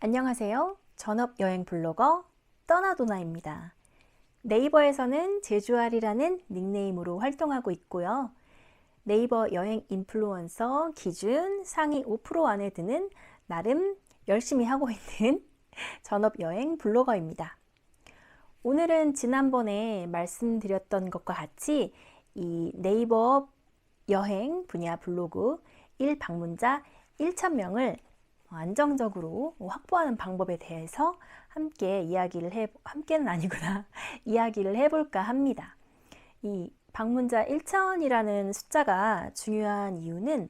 안녕하세요. 전업여행 블로거 떠나도나입니다. 네이버에서는 제주알이라는 닉네임으로 활동하고 있고요. 네이버 여행 인플루언서 기준 상위 5% 안에 드는 나름 열심히 하고 있는 전업여행 블로거입니다. 오늘은 지난번에 말씀드렸던 것과 같이 이 네이버 여행 분야 블로그 1방문자 1,000명을 안정적으로 확보하는 방법에 대해서 함께 함께는 아니구나. 이야기를 해볼까 합니다. 이 방문자 1,000이라는 숫자가 중요한 이유는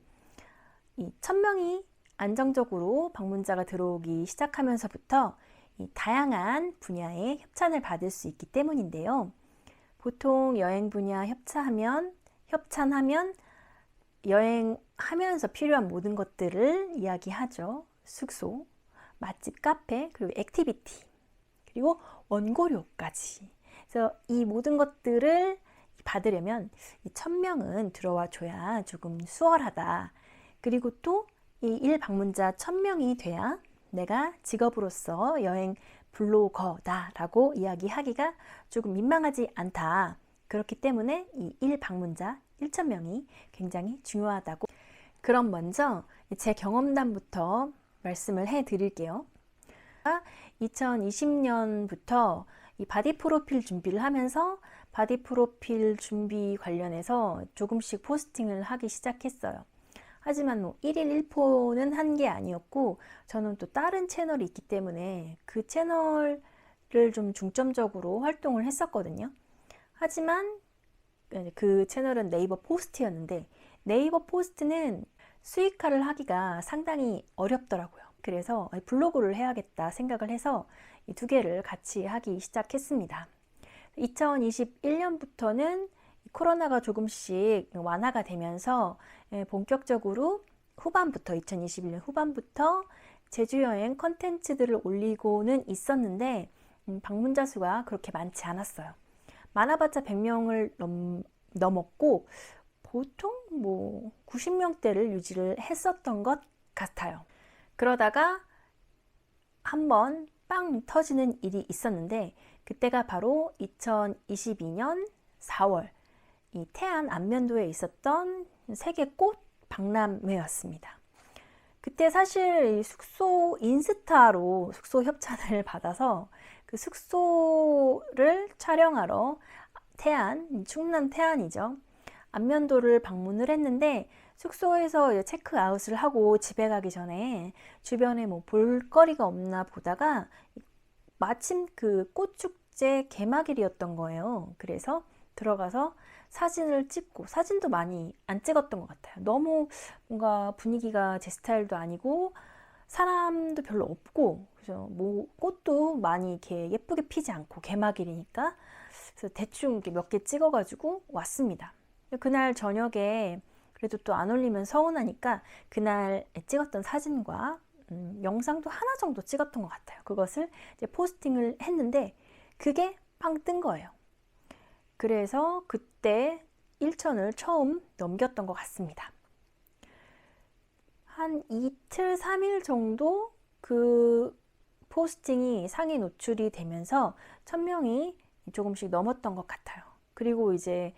이 1,000명이 안정적으로 방문자가 들어오기 시작하면서부터 이 다양한 분야의 협찬을 받을 수 있기 때문인데요. 보통 여행 분야 협찬하면 여행하면서 필요한 모든 것들을 이야기하죠. 숙소, 맛집, 카페, 그리고 액티비티, 그리고 원고료까지. 그래서 이 모든 것들을 받으려면 1,000명은 들어와 줘야 조금 수월하다. 그리고 또 이 1방문자 1,000명이 돼야 내가 직업으로서 여행 블로거다 라고 이야기하기가 조금 민망하지 않다. 그렇기 때문에 이 1방문자 1,000명이 굉장히 중요하다고. 그럼 먼저 제 경험담부터 말씀을 해 드릴게요. 2020년부터 이 바디 프로필 준비를 하면서 바디 프로필 준비 관련해서 조금씩 포스팅을 하기 시작했어요. 하지만 뭐 1일 1포는 한 게 아니었고, 저는 또 다른 채널이 있기 때문에 그 채널을 좀 중점적으로 활동을 했었거든요. 하지만 그 채널은 네이버 포스트였는데, 네이버 포스트는 수익화를 하기가 상당히 어렵더라고요. 그래서 블로그를 해야겠다 생각을 해서 이 두 개를 같이 하기 시작했습니다. 2021년부터는 코로나가 조금씩 완화가 되면서 본격적으로 2021년 후반부터 제주여행 컨텐츠들을 올리고는 있었는데 방문자 수가 그렇게 많지 않았어요. 많아봤자 100명을 넘었고 보통 뭐 90명대를 유지를 했었던 것 같아요. 그러다가 한번 빵 터지는 일이 있었는데, 그때가 바로 2022년 4월 이 태안 안면도에 있었던 세계 꽃 박람회였습니다. 그때 사실 숙소 인스타로 숙소 협찬을 받아서 그 숙소를 촬영하러 충남 태안이죠. 안면도를 방문을 했는데, 숙소에서 체크아웃을 하고 집에 가기 전에 주변에 뭐 볼거리가 없나 보다가 마침 그 꽃축제 개막일이었던 거예요. 그래서 들어가서 사진을 찍고, 사진도 많이 안 찍었던 것 같아요. 너무 뭔가 분위기가 제 스타일도 아니고 사람도 별로 없고, 그래서 뭐 꽃도 많이 이렇게 예쁘게 피지 않고 개막일이니까, 그래서 대충 몇 개 찍어가지고 왔습니다. 그날 저녁에 그래도 또 안 올리면 서운하니까 그날 찍었던 사진과 영상도 하나 정도 찍었던 것 같아요. 그것을 이제 포스팅을 했는데 그게 팡 뜬 거예요. 그래서 그때 1,000을 처음 넘겼던 것 같습니다. 한 이틀, 3일 정도 그 포스팅이 상위 노출이 되면서 1,000명이 조금씩 넘었던 것 같아요. 그리고 이제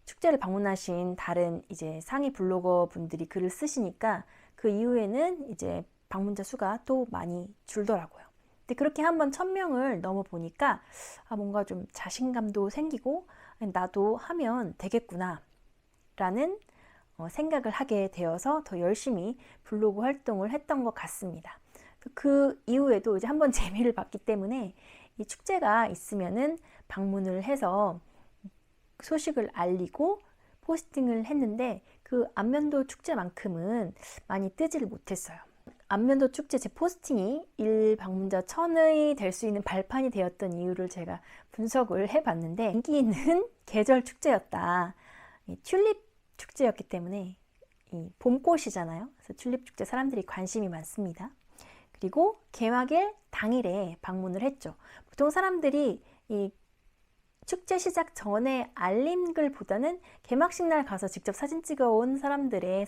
축제를 방문하신 다른 이제 상위 블로거 분들이 글을 쓰시니까 그 이후에는 이제 방문자 수가 또 많이 줄더라고요. 근데 그렇게 한번 1,000명을 넘어 보니까 뭔가 좀 자신감도 생기고 나도 하면 되겠구나 라는 생각을 하게 되어서 더 열심히 블로그 활동을 했던 것 같습니다. 그 이후에도 이제 한번 재미를 봤기 때문에 이 축제가 있으면은 방문을 해서 소식을 알리고 포스팅을 했는데, 그 안면도 축제만큼은 많이 뜨지를 못했어요. 안면도 축제 제 포스팅이 1방문자 1,000이 될 수 있는 발판이 되었던 이유를 제가 분석을 해봤는데, 인기 있는 계절 축제였다. 튤립 축제였기 때문에, 이 봄꽃이잖아요. 그래서 튤립 축제 사람들이 관심이 많습니다. 그리고 개막일 당일에 방문을 했죠. 보통 사람들이 이 축제 시작 전에 알림글보다는 개막식 날 가서 직접 사진 찍어온 사람들의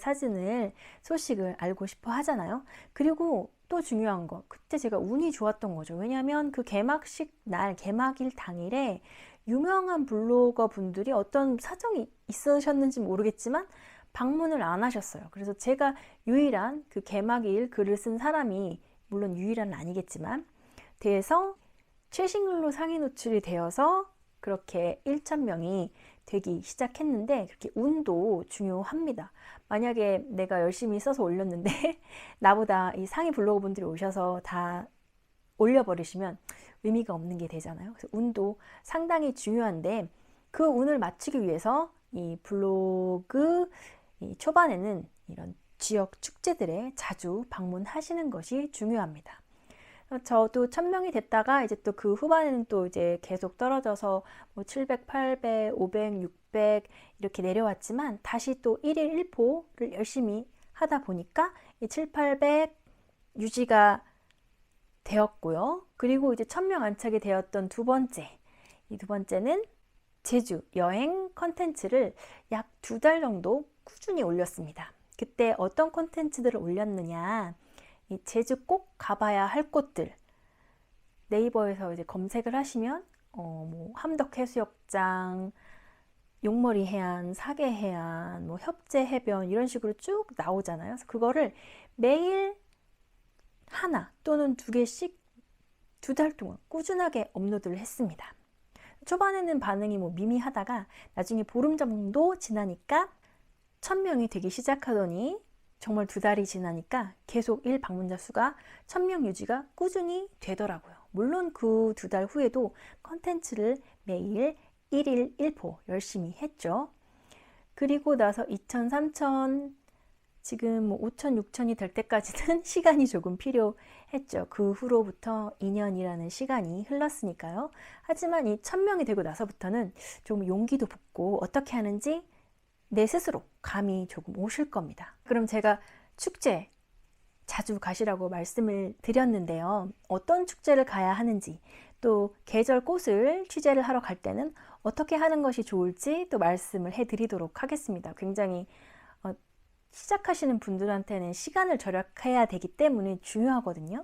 소식을 알고 싶어 하잖아요. 그리고 또 중요한 거, 그때 제가 운이 좋았던 거죠. 왜냐하면 그 개막식 날, 개막일 당일에 유명한 블로거 분들이 어떤 사정이 있으셨는지 모르겠지만 방문을 안 하셨어요. 그래서 제가 유일한 그 개막일 글을 쓴 사람이, 물론 유일한은 아니겠지만, 돼서 최신글로 상위 노출이 되어서 그렇게 1,000명이 되기 시작했는데, 그렇게 운도 중요합니다. 만약에 내가 열심히 써서 올렸는데 나보다 이 상위 블로거 분들이 오셔서 다 올려버리시면 의미가 없는 게 되잖아요. 그래서 운도 상당히 중요한데, 그 운을 맞추기 위해서 이 블로그 이 초반에는 이런 지역 축제들에 자주 방문하시는 것이 중요합니다. 저도 1,000명이 됐다가 이제 또 그 후반에는 또 이제 계속 떨어져서 뭐 700, 800, 500, 600 이렇게 내려왔지만, 다시 또 1일 1포를 열심히 하다 보니까 이 7, 800 유지가 되었고요. 그리고 이제 1,000명 안착이 되었던 두 번째, 이 두 번째는 제주 여행 컨텐츠를 약 2달 정도 꾸준히 올렸습니다. 그때 어떤 컨텐츠들을 올렸느냐, 이 제주 꼭 가봐야 할 곳들, 네이버에서 이제 검색을 하시면 뭐 함덕해수욕장, 용머리 해안, 사계 해안, 뭐 협재 해변 이런 식으로 쭉 나오잖아요. 그래서 그거를 매일 하나 또는 2개씩 2달 동안 꾸준하게 업로드를 했습니다. 초반에는 반응이 뭐 미미하다가 나중에 보름 정도 지나니까 1,000명이 되기 시작하더니, 정말 2달이 지나니까 계속 일 방문자 수가 1,000명 유지가 꾸준히 되더라고요. 물론 그 2달 후에도 컨텐츠를 매일 1일 1포 열심히 했죠. 그리고 나서 2,000, 3,000, 지금 뭐 5,000, 6,000이 될 때까지는 시간이 조금 필요했죠. 그 후로부터 2년이라는 시간이 흘렀으니까요. 하지만 이 1,000명이 되고 나서부터는 좀 용기도 붙고 어떻게 하는지 내 스스로 감이 조금 오실 겁니다. 그럼 제가 축제 자주 가시라고 말씀을 드렸는데요. 어떤 축제를 가야 하는지, 또 계절 꽃을 취재를 하러 갈 때는 어떻게 하는 것이 좋을지 또 말씀을 해드리도록 하겠습니다. 굉장히 시작하시는 분들한테는 시간을 절약해야 되기 때문에 중요하거든요.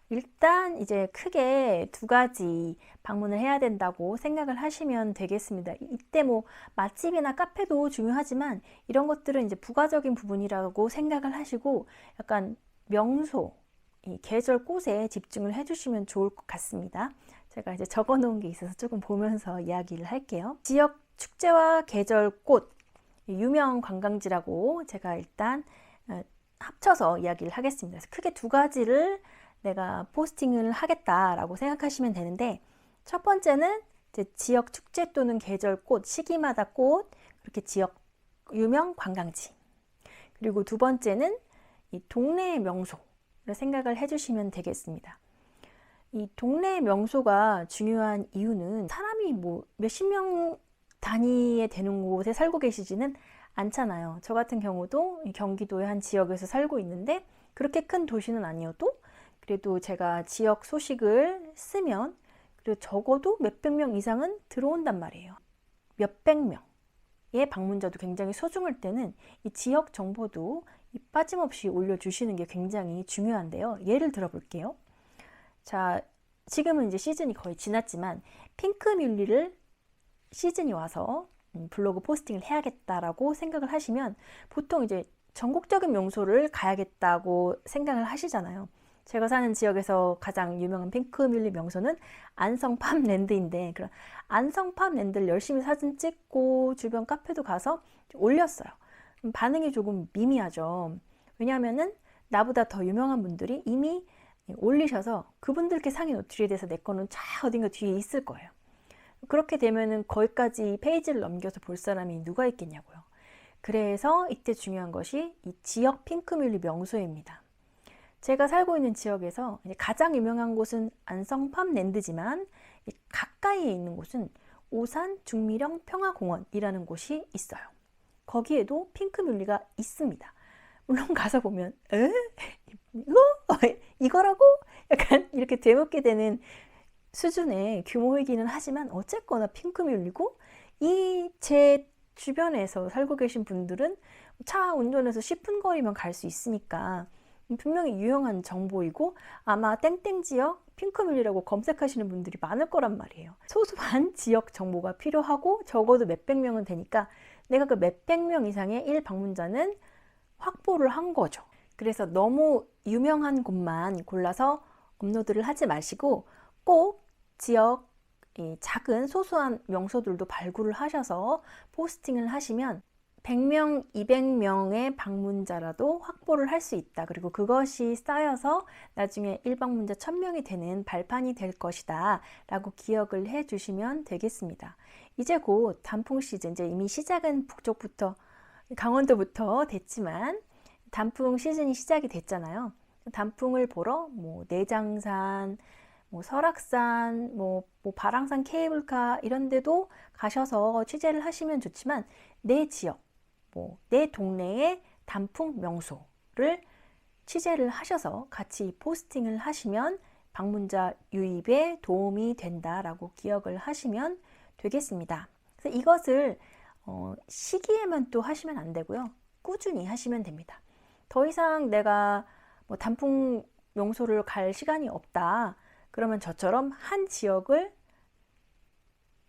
일단 이제 크게 2가지 방문을 해야 된다고 생각을 하시면 되겠습니다. 이때 뭐 맛집이나 카페도 중요하지만 이런 것들은 이제 부가적인 부분이라고 생각을 하시고, 약간 명소, 이 계절 꽃에 집중을 해주시면 좋을 것 같습니다. 제가 이제 적어 놓은 게 있어서 조금 보면서 이야기를 할게요. 지역 축제와 계절 꽃, 유명 관광지라고 제가 일단 합쳐서 이야기를 하겠습니다. 그래서 크게 2가지를 내가 포스팅을 하겠다라고 생각하시면 되는데, 첫 번째는 이제 지역 축제 또는 계절 꽃, 시기마다 꽃, 그렇게 지역 유명 관광지. 그리고 2번째는 이 동네 명소를 생각을 해주시면 되겠습니다. 이 동네 명소가 중요한 이유는 사람이 뭐 몇십 명 단위에 되는 곳에 살고 계시지는 않잖아요. 저 같은 경우도 경기도의 한 지역에서 살고 있는데, 그렇게 큰 도시는 아니어도 그래도 제가 지역 소식을 쓰면 그래도 적어도 몇백 명 이상은 들어온단 말이에요. 몇백 명의 방문자도 굉장히 소중할 때는 이 지역 정보도 빠짐없이 올려주시는 게 굉장히 중요한데요. 예를 들어 볼게요. 자, 지금은 이제 시즌이 거의 지났지만 핑크뮬리를 시즌이 와서 블로그 포스팅을 해야겠다라고 생각을 하시면 보통 이제 전국적인 명소를 가야겠다고 생각을 하시잖아요. 제가 사는 지역에서 가장 유명한 핑크뮬리 명소는 안성팜랜드인데, 그런 안성팜랜드를 열심히 사진 찍고 주변 카페도 가서 올렸어요. 반응이 조금 미미하죠. 왜냐하면은 나보다 더 유명한 분들이 이미 올리셔서 그분들께 상위 노출이 돼서 내 거는 쫙 어딘가 뒤에 있을 거예요. 그렇게 되면은 거기까지 페이지를 넘겨서 볼 사람이 누가 있겠냐고요. 그래서 이때 중요한 것이 이 지역 핑크뮬리 명소입니다. 제가 살고 있는 지역에서 가장 유명한 곳은 안성팜랜드지만 가까이에 있는 곳은 오산 중미령 평화공원이라는 곳이 있어요. 거기에도 핑크뮬리가 있습니다. 물론 가서 보면 이거라고? 약간 이렇게 되묻게 되는 수준의 규모이기는 하지만 어쨌거나 핑크뮬리고, 이 제 주변에서 살고 계신 분들은 차 운전해서 10분 거리면 갈 수 있으니까 분명히 유용한 정보이고 아마 땡땡 지역 핑크뮬이라고 검색하시는 분들이 많을 거란 말이에요. 소소한 지역 정보가 필요하고 적어도 몇백 명은 되니까 내가 그 몇백 명 이상의 1방문자는 확보를 한 거죠. 그래서 너무 유명한 곳만 골라서 업로드를 하지 마시고 꼭 지역 작은 소소한 명소들도 발굴을 하셔서 포스팅을 하시면 100명, 200명의 방문자라도 확보를 할 수 있다. 그리고 그것이 쌓여서 나중에 1방문자 1000명이 되는 발판이 될 것이다 라고 기억을 해 주시면 되겠습니다. 이제 곧 단풍 시즌, 이제 이미 시작은 북쪽부터 강원도부터 됐지만 단풍 시즌이 시작이 됐잖아요. 단풍을 보러 내장산, 설악산, 발왕산 케이블카 이런 데도 가셔서 취재를 하시면 좋지만 내 지역, 내 동네의 단풍 명소를 취재를 하셔서 같이 포스팅을 하시면 방문자 유입에 도움이 된다라고 기억을 하시면 되겠습니다. 그래서 이것을 시기에만 또 하시면 안 되고요. 꾸준히 하시면 됩니다. 더 이상 내가 단풍 명소를 갈 시간이 없다. 그러면 저처럼 한 지역을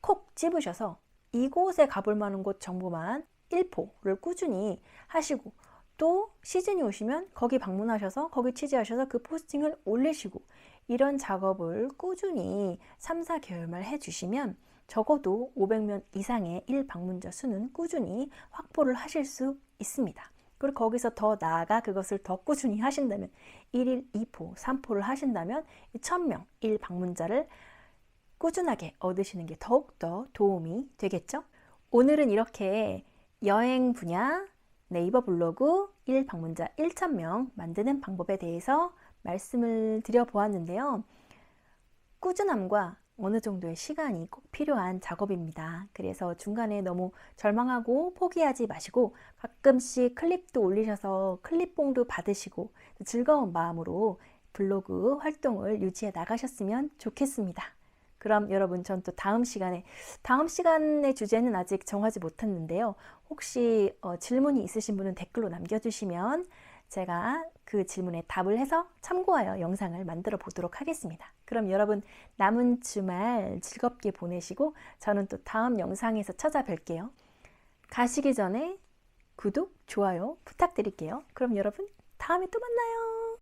콕 집으셔서 이곳에 가볼 만한 곳 정보만 1포를 꾸준히 하시고 또 시즌이 오시면 거기 방문하셔서 거기 취재하셔서 그 포스팅을 올리시고 이런 작업을 꾸준히 3, 4개월만 해주시면 적어도 500명 이상의 1방문자 수는 꾸준히 확보를 하실 수 있습니다. 그리고 거기서 더 나아가 그것을 더 꾸준히 하신다면 1일 2포, 3포를 하신다면 1000명 1방문자를 꾸준하게 얻으시는 게 더욱더 도움이 되겠죠? 오늘은 이렇게 여행 분야 네이버 블로그 1방문자 1000명 만드는 방법에 대해서 말씀을 드려보았는데요. 꾸준함과 어느 정도의 시간이 꼭 필요한 작업입니다. 그래서 중간에 너무 절망하고 포기하지 마시고 가끔씩 클립도 올리셔서 클립봉도 받으시고 즐거운 마음으로 블로그 활동을 유지해 나가셨으면 좋겠습니다. 그럼 여러분 전 또 다음 시간의 주제는 아직 정하지 못했는데요. 혹시 질문이 있으신 분은 댓글로 남겨주시면 제가 그 질문에 답을 해서 참고하여 영상을 만들어 보도록 하겠습니다. 그럼 여러분 남은 주말 즐겁게 보내시고 저는 또 다음 영상에서 찾아뵐게요. 가시기 전에 구독, 좋아요 부탁드릴게요. 그럼 여러분 다음에 또 만나요.